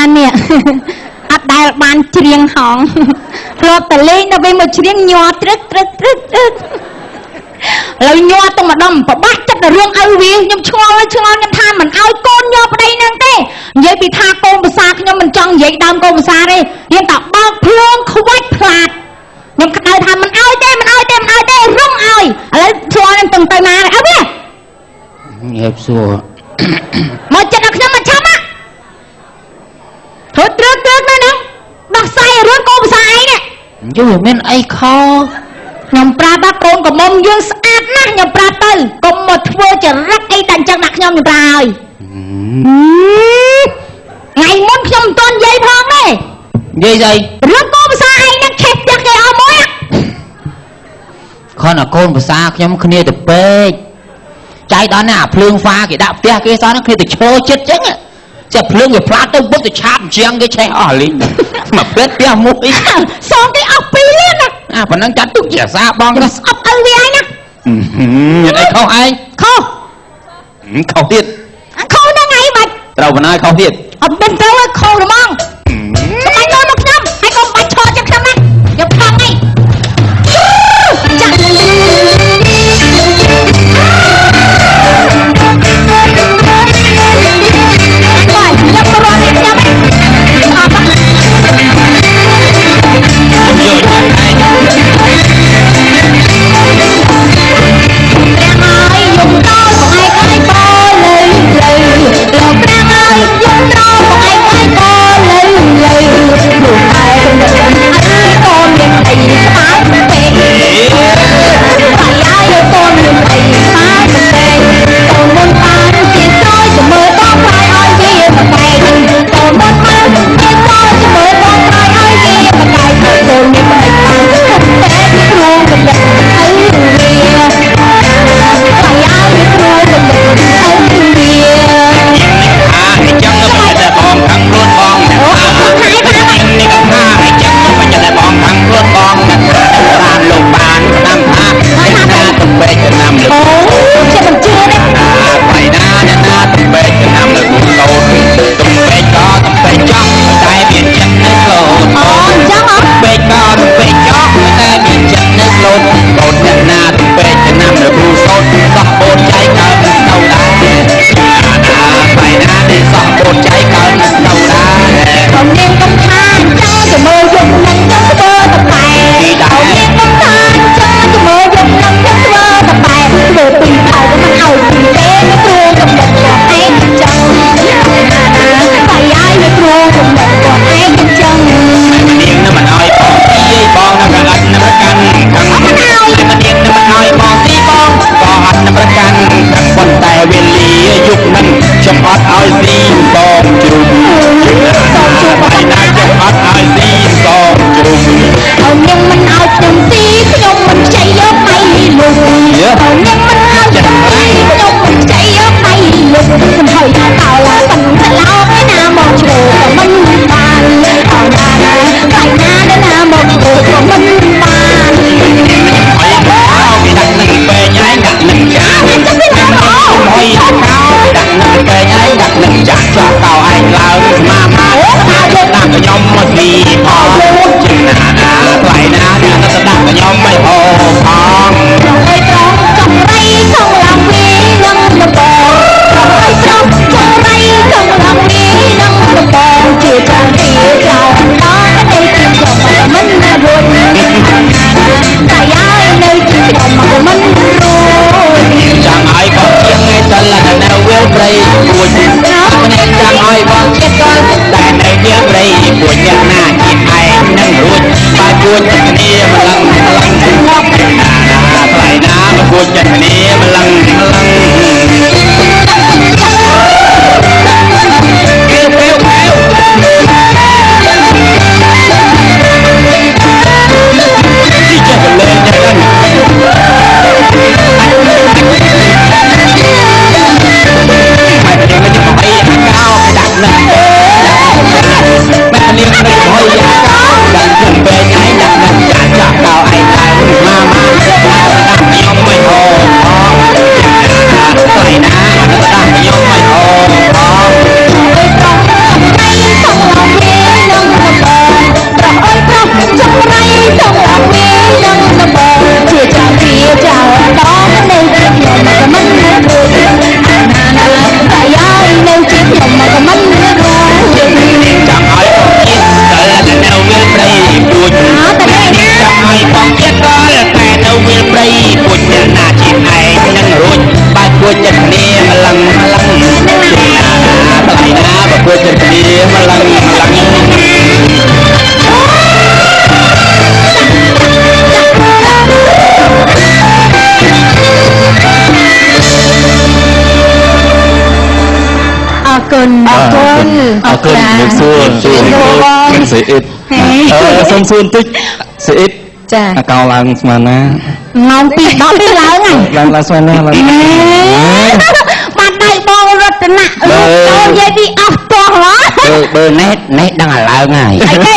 nè ắt đại ban chiêng hỏng lọt tờ lên nó bên một chiêng nhọt trức lời nhọt tung mà đâm và bắt chắc là riêng ơi vì nhưng cho nhân than mình ao con nhọt ở đây nè tê vậy bị tha con bờ xa nhưng mình chọn vậy đam con bờ xa đi nhưng tạo bao phương không quay phạt nhưng cái đời than mình ao tê rung ao lấy cho nên từng tay mà áo biết nghiệp xua một trận đặc nhân mà chấm á thôi trước nữa nè bác sai rước cô bác sai nè chứ men ai khó nhom pra bác con của mông dương sát nè nhom pra tư cùng một vua trở rắc cây tàn chân đặc nhom pra ơi ngày muốn nhom tôn dây phong đấy dây rước cô bác sai nè khép chắc cái áo mối á con là con bác sai nhom khné từ pe trái đó nè phương pha cái đạo tia cái đó nó khné từ chơ chết chắc áจะเพลิงกับพระต้องบดจะชาบเชียงก็ใช้อ่อลิงมาเพลิดเปี้ยมุ้ยสองที่ออกปีเล่นนะพนังจัดทุกอย่างซาบองก็ออกเอาไว้นะอย่างไรเขาไอ้เขาเทียดเขาได้ไงบัดเราเป็นนายเขาเทียดเป็นเต้าเขาหรือมั้งทำไมโดนลูกน้ำให้กองบัดชอจังทำไมอย่าพังไงจัง មកឡើងអរគុណលោកសួរសេអ៊ីតសុំសួរបន្តិចសេអ៊ីត ចា អាកោឡើងស្មានណា ម៉ោង 2:10 ទេឡើងហើយ ឡើងស្មានណាឡើង បាត់ដៃបងរតនៈចូលនិយាយពីអស់ទាស់ហ៎ បើណេះដឹងអាឡើងហើយ អីគេ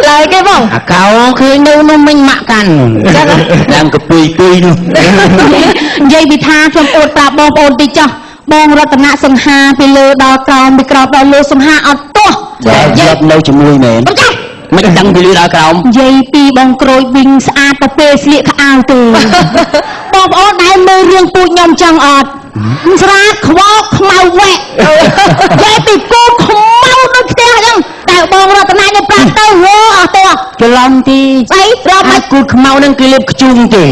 ឡើងគេបង អាកោឃើញនៅនោះមិញម៉ាក់កាន់ឡើង កពុយនោះ និយាយពីថាខ្ញុំអួតប្រាប់បងប្អូនតិចចុះបងរតនៈសង្ហាពីលើដល់ក្រោមពីក្រោមដល់លើសង្ហាអត់ទាស់ យកនៅជាមួយមែន បងចាស់ មិនដឹងពីលើដល់ក្រោម និយាយពីបងក្រូចវិញស្អាតទៅពេលស្លៀកខោអាវទេបងប្អូនដែលមើលរឿងពូជខ្ញុំចឹងអត់ស្រាតខ្វោកខ្មៅវែកនិយាយពីពូខ្មៅដូចផ្ទះចឹងតែបងរតនៈខ្ញុំប្រាប់ទៅវោអត់ទាស់ ច្រឡំទីស្អីរាប់មកគូខ្មៅនឹងគេលេបខ្ជុំទេ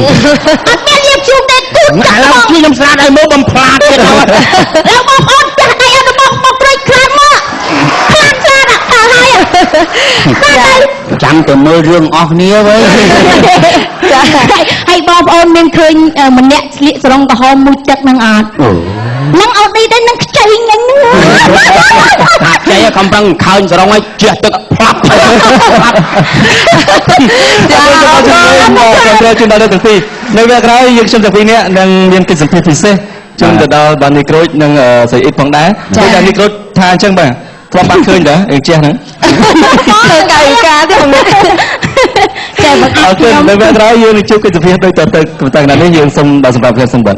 អត់មានលៀបជូរទេទូច ឥឡូវខ្ញុំស្រាតឲ្យមើលបំផ្លាតទៀតហើយ แล้วបងប្អូនចាស់ដៃអត់បងក្រូចខ្លាំងមកខ្លាំងស្រាតអត់ហើយ ចាំទៅមើលរឿងអស់គ្នាវិញ ហើយបងប្អូនមានឃើញម្នាក់ស្លៀកស្រងក្រហមមួយទឹកនឹងអត់នឹងអត់នេះទេនឹងខ្ចីញឹង ថាចេះកំប្រឹងខើញសរងឲ្យជះទឹកផ្លាប់ ចាអរគុណមកkontrol ជូនដល់ទាំងពីរនៅវគ្គក្រោយយើងខ្ញុំទាំងពីរនាក់នឹងមានកិច្ចសម្ភាសពិសេសជូនទៅដល់បាននីក្រូចនិងស្រីអ៊ីតផងដែរពេលដែលនីក្រូចថាអញ្ចឹងបាទធ្លាប់បានឃើញដែរអីជះហ្នឹង ធ្វើកាយការទេបងតែបងអ អ រ រគុ គុ ណ ណ នៅវគ្គក្រោយយើងនឹងជួបកិច្ចសម្ភាសដូចតទៅកន្លែងនេះយើងសូមដល់សម្រាប់ខ្ញុំសូមបាទ